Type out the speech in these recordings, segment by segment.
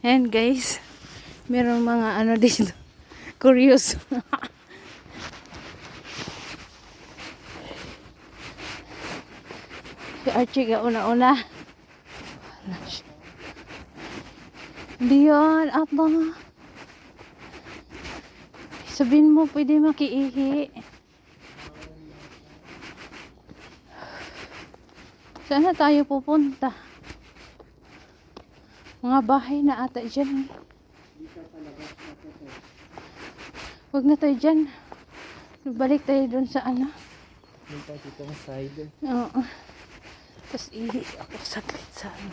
And guys, merong mga ano dito. Curious. Si Archie ka una-una. Hindi yan, apa. Sabihin mo, pwede makiihi. Saan na tayo pupunta? Mga bahay na ata dyan. Huwag na tayo dyan. Balik tayo dun sa ano. Yung pa dito ang side. Oo. Tapos ihi ako saglit sa ano.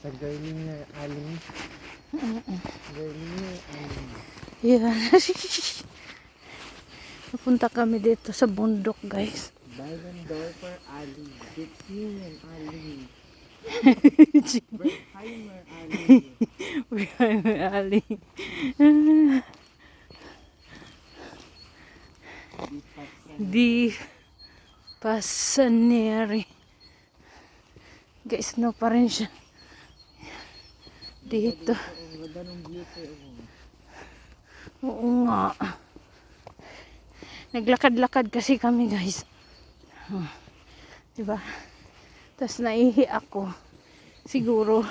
Sa girling na aling. Girling na aling. Yan. Napunta kami dito sa bundok, guys. Baylan door for Ali. Dipsinian Ali. Berkheimer Ali. Berkheimer Ali. Di Pasaneri. Guys, no pa rin siya. Dito. Oo nga. Naglakad-lakad kasi kami, guys. Diba? Tapos naihi ako. Siguro,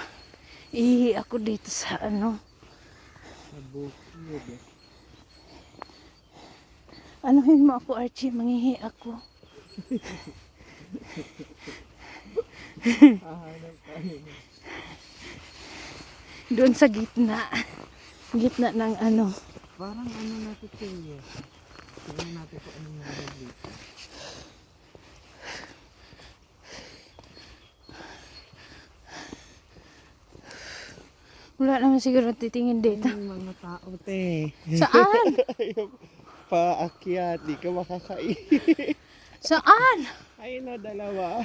ihi ako dito sa ano. Sa bukid. Anuhin mo ako, Archie. Mangihi ako. Hahanap tayo. Doon sa gitna. Gitna ng ano. Parang ano natin kayo. Tingnan natin kung anong meron dito. Wala naman siguro titingin dito. Yung mga tao, te. Saan? Paakyat, di ka makakain. Saan? Ayun na, dalawa.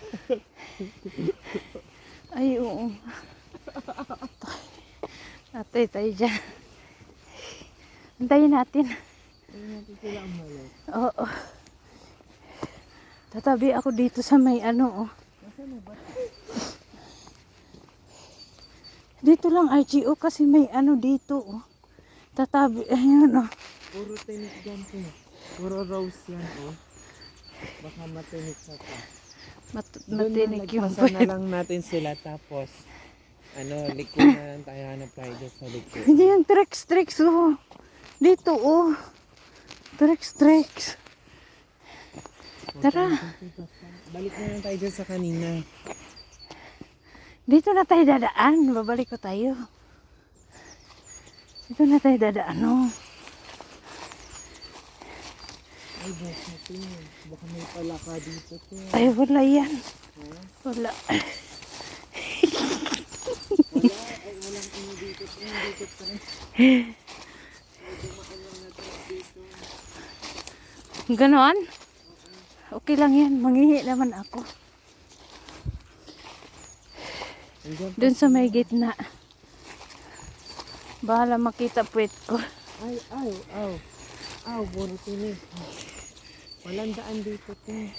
Ay, oo. Atay tayo dyan. Antayin natin. Ayun natin sila ang malot. Oo. Tatabi ako dito sa may ano, oh. Nasaan na ba? Dito lang, RGO, kasi may ano dito, oh. Tatabi, ayun, oh. Puro tinik dyan po. Puro rose yan, oh. Baka matinik sa pa. Matinik yung Doon na lang natin sila, tapos ano, liko na lang tayo, hanap tayo dyan sa liko. Hindi yung Trex, oh. Dito, oh. Trex. Tara. Balik na lang tayo dyan sa kanina. Dito na tayo dadaan. Babalik ko tayo. Dito na tayo dadaan, oh. Ay, baka natin. Baka may palaka dito. Ay, wala yan. Wala. Ay, walang ano dito. Dito pa rin. Ganon? Okay lang yan. Manghihi naman ako. Doon sa may gitna. Bahala makita puwet ko. Ay, puro tinig. Walang daan dito, te.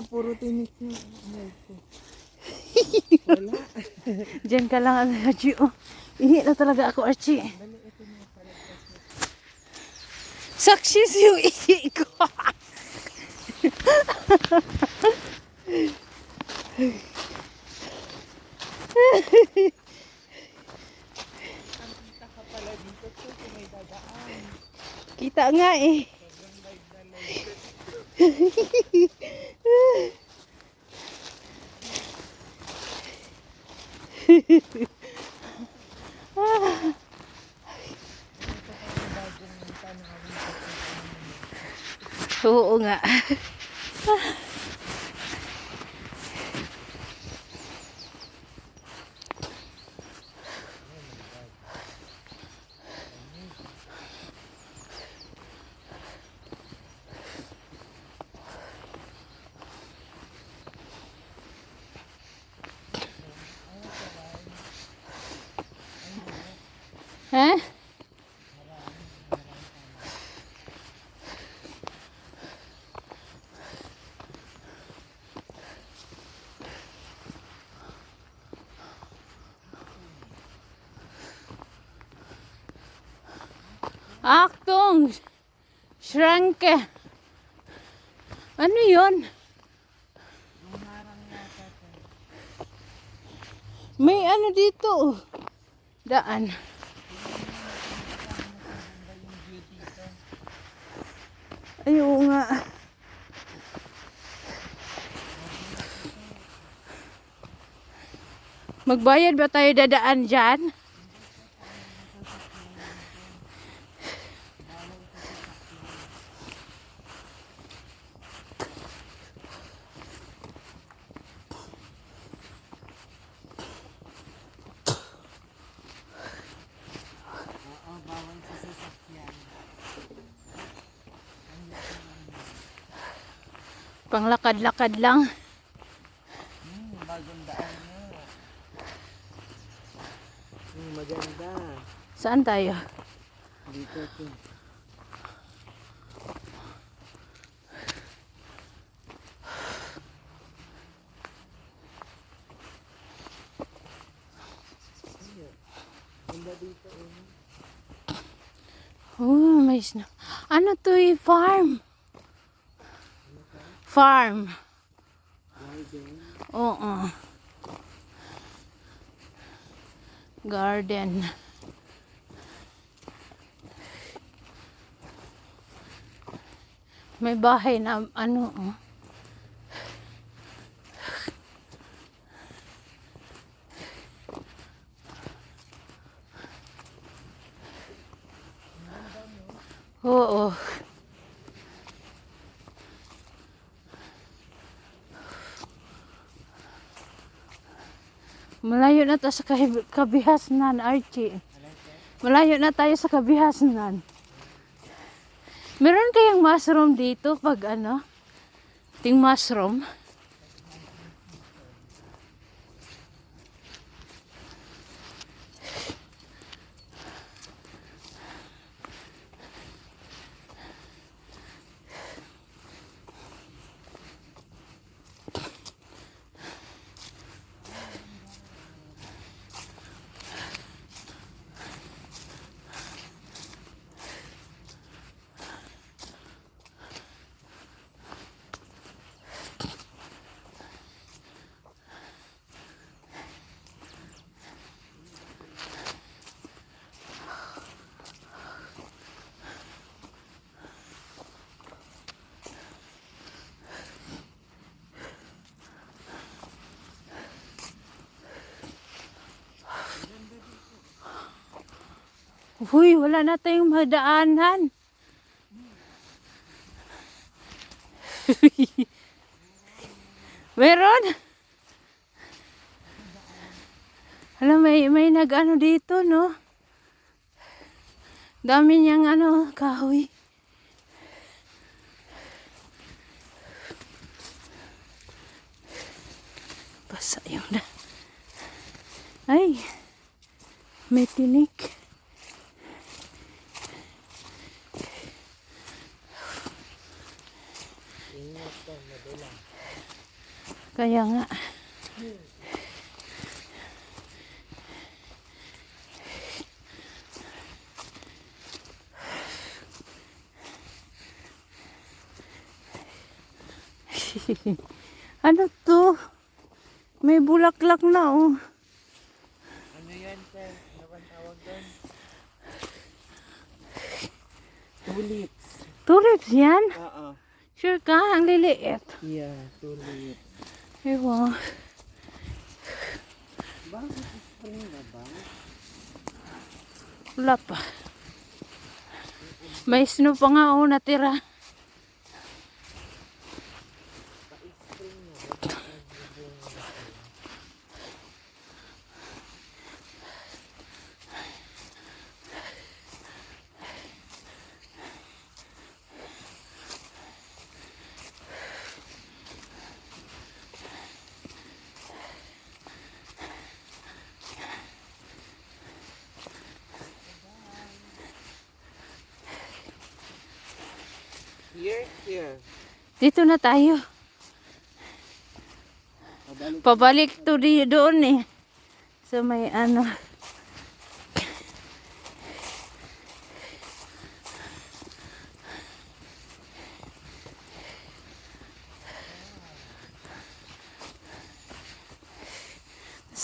Puro tinig na. Wala. Diyan ka lang, Archie. Oh. Ihi na talaga ako, Archie. Success yung ihi ko. Kita nga eh. Oo nga. Ha? Achtung! Schranke! Ano yun? May ano dito. Oh. Daan. Ay, oo nga. Magbayad ba tayo dadaan dyan? Oo, bawal sa sasakyan. Panglakad-lakad lang. Bagong daan na. Maganda. Saan tayo? Dito to. Ganda dito Oh, may snow. Ano to eh? Farm. Farm. Oo. Garden. May bahay na ano oh. Oo. Malayo na tayo sa kabihasnan, Archie. Malayo na tayo sa kabihasnan. Meron kayang mushroom dito pag ano? Ting mushroom. Uy, wala na tayong madaanan. Meron? Alam, may nag-ano dito, no? Dami niyang ano, kahoy. Basa yung na. Ay, may tinik. Kaya nga. Ano to? May bulaklak na oh. Ano yan, sir? Ano bang tawag doon? Tulips. Tulips yan? Oo. Sure ka? Ang liliit. Yeah, tulips. Ewan. Bakit spring na ba? Wala pa. May snow pa nga oh natira. Here. Dito na tayo. Pabalik to doon eh. So may ano.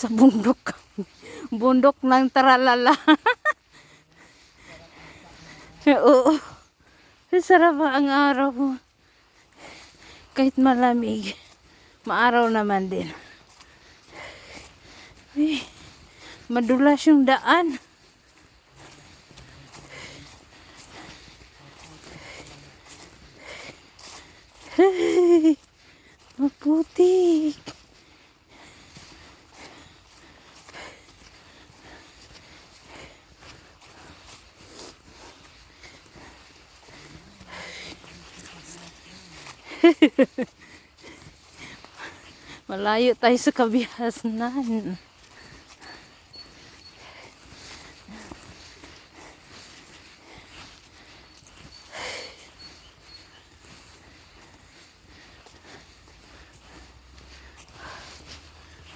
Sa bundok. Bundok ng Taralala. Oo. Sarap ang araw. Kahit malamig. Maaraw naman din. Ay, madulas yung daan. Hey, maputik. Malayo tayo sa kabihasan.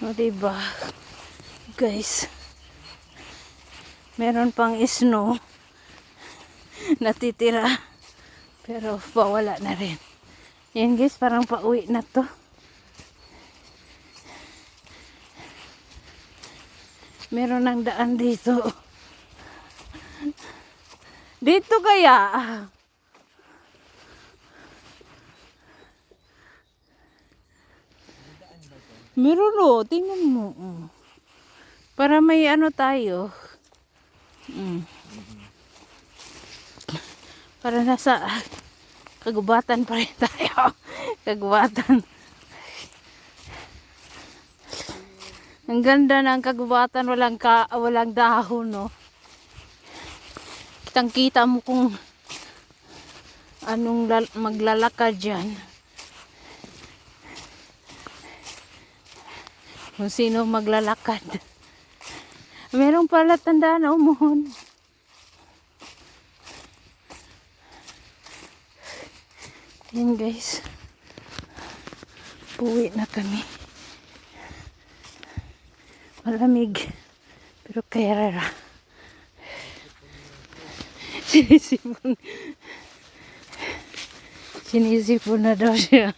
O diba, guys, meron pang snow natitira, pero pawala na rin. Yan guys, parang pauwi na to. Meron ng daan dito. Dito kaya? Meron o, tingnan mo. Para may ano tayo. Para nasa kagubatan pa rin tayo. Kagubatan. Ang ganda ng kagubatan, walang dahon, no. Kitang-kita mo kung anong maglalakad diyan. Kung sino maglalakad. Meron pala tandaan na umuhon. Yan guys. Puwi na kami. Malamig. Pero kaya sinisipon. Sinisipon na daw siya.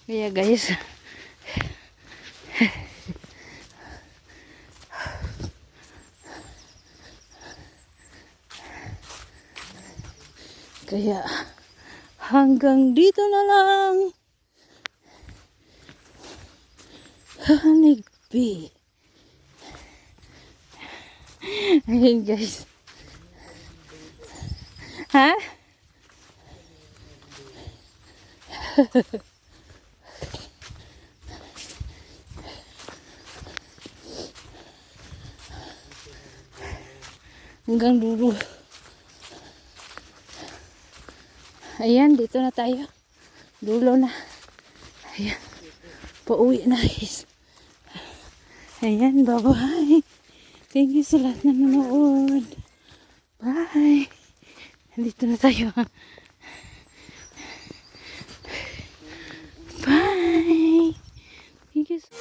Kaya guys. Kaya hanggang dito na lang. Hanigbi. Ayun guys. Ha? Hanggang dulo. Ayan, dito na tayo. Dulo na. Ayan. Pauwi na guys. Ayan, bye-bye. Thank you sa lahat na nanonood. Bye. Dito na tayo. Bye. Thank you so